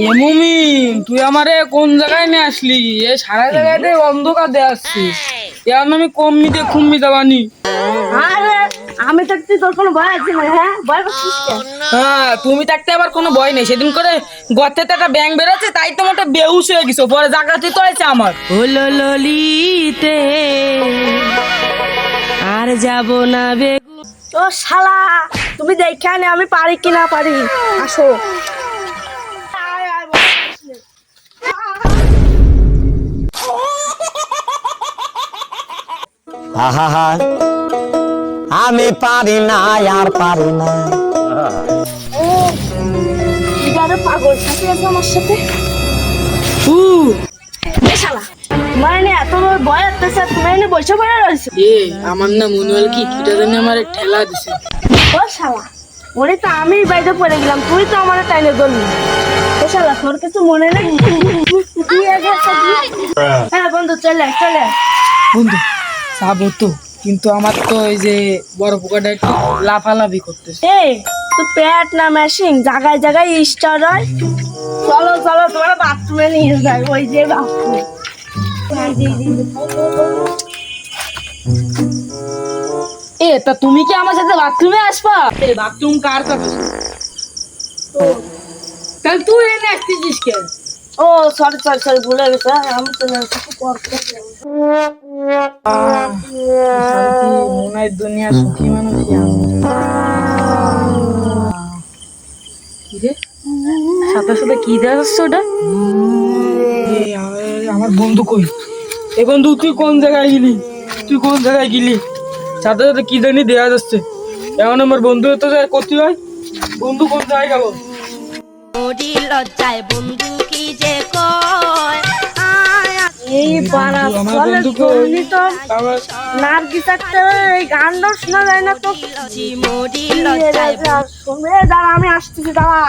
এ মুমিন, তুই আমারে কোন জায়গায় নিয়ে আসলি? এ সারা জায়গাতে অন্ধকার দিয়ে আসছিস। এখন আমি কম্মিতে খুম্মি দেবানি। আরে আমি থাকতে তোর কোনো ভয় আছে না? হ্যাঁ, ভয় করছিস কেন? হ্যাঁ, তুমি থাকতে আবার কোনো ভয় নেই। সেদিন করে গর্তে একটা ব্যাং বেরোচ্ছে, তাই তো মোটা বেহুশ হয়ে গেছো। পরে জাগাতে তো হয়েছে আমার। হলো ললিতে আর যাব না বেগু। ও শালা, তুমি দেখে আনে আমি পারি কি না পারি। আসো। আহা, আমি পারি না, আর পারি না। এবারে পাগল সাথে আছে আমার সাথে। এ শালা, তোমার এনে এত বড় ভয় আসতেছে, তুমি এনে বসে পড়ে রয়েছো। এ আমার না মনে হল কি কিটা জানি আমার ঠেলা দিছে। ও শালা, ওরে তো আমি বাইরে পড়ে গেলাম, তুই তো আমার টাইনে ধরলি। ও শালা, তোর কিছু মনে নেই? হ্যাঁ বন্ধু, চলে চলে। বন্ধু যাবো তো, কিন্তু আমার তো এই যে বড় পোকাটা একটু লাফালাফি করতেছে। এই তো পেট না মেশিন জায়গায় জায়গায় স্টার হয়। চলো চলো, তোমার বাথরুমে নিয়ে যাই, ওই যে বাথরুম। এ তা তুমি কি আমার সাথে বাথরুমে আসবা? বাথরুম কার কথা? তাহলে তুই এনে আসতেছিস কেন? ও সরি সরি সরি, ভুলে গেছে। আমি চলে আসছি পর। শান্তি মনে হয় দুনিয়া সুখী মানুষ কি রে, সাথে সাথে কি দেওয়া যাচ্ছে ওটা? আমার বন্ধু কই? এ বন্ধু, তুই কোন জায়গায় গেলি? তুই কোন জায়গায় গেলি? সাথে সাথে কি জানি দেওয়া যাচ্ছে। এখন আমার বন্ধু তো যায় করতে হয়। বন্ধু কোন জায়গায় গেল? ওডি লজ্জায় বন্ধু কি যে কয় আয় এই বানা আমার চলে বন্ধু কই? শুনলি তো আমার নার্গিস একটা এই গানটা শোনা যায় না তো? মোডি কি লজ্জায় রে, শুনে দাঁড়া, আমি আসতেছি, দাঁড়া।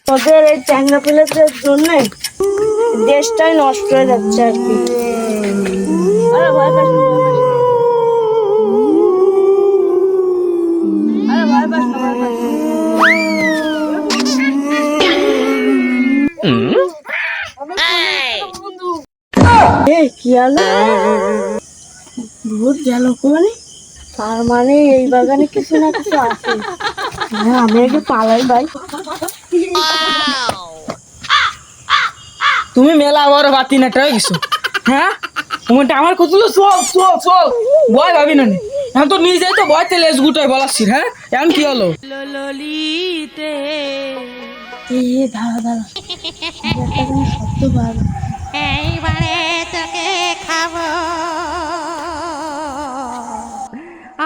তোদের এই চ্যাংরা পেলেদের জন্য দেশটাই নষ্ট হয়ে যাচ্ছে আর কি। আরে ভয় পাস না, ভয় পাস না। আরে ভয় পাস না, ভয় পাস না। বন্ধু, কি হলো? ভূত গেল কোনে? তার মানে এই বাগানে কিছু না কিছু আছে। হ্যাঁ, আমি আগে পালাই ভাই। তুমি মেলা বড় বাতি না ট্রাই গেছো? হ্যাঁ, তোমারটা আমার কত চল চল চল, ভয় ভাবি না নি। এখন তো নিজেই তো ভয়তে লেজ গুটাই বলাচ্ছিস। হ্যাঁ, এখন কি হলো? ললিতে এ দাঁড়া দাঁড়া, একটা কোনো শব্দ পাওয়া যায়। এইবারে তোকে খাবো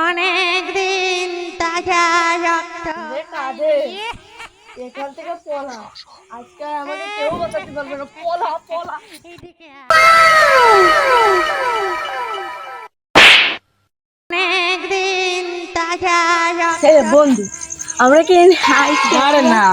অনেক দিন তাজা রক্ত এ কাঁদে। এখান থেকে পলা, আজকে আমাকে কেউ বাঁচাতে পারবে না। পলা পলা। এদিকে অনেক দিন তাজা রক্ত হে বন্ধু, আমরা কি হাই আরে না,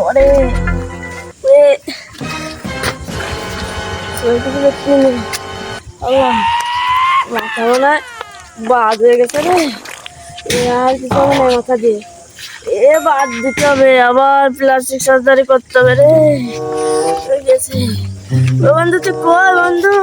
আরে এ ওইদিকে দেখছি না। আল্লাহ, মাথা মনে হয় বাদ হয়ে গেছে রে। আর কিছু হবে না মাথা দিয়ে। এ বাদ দিতে হবে, আবার প্লাস্টিক সার্জারি করতে হবে রে। হয়ে গেছে। ও বন্ধু, তুই কই বন্ধু?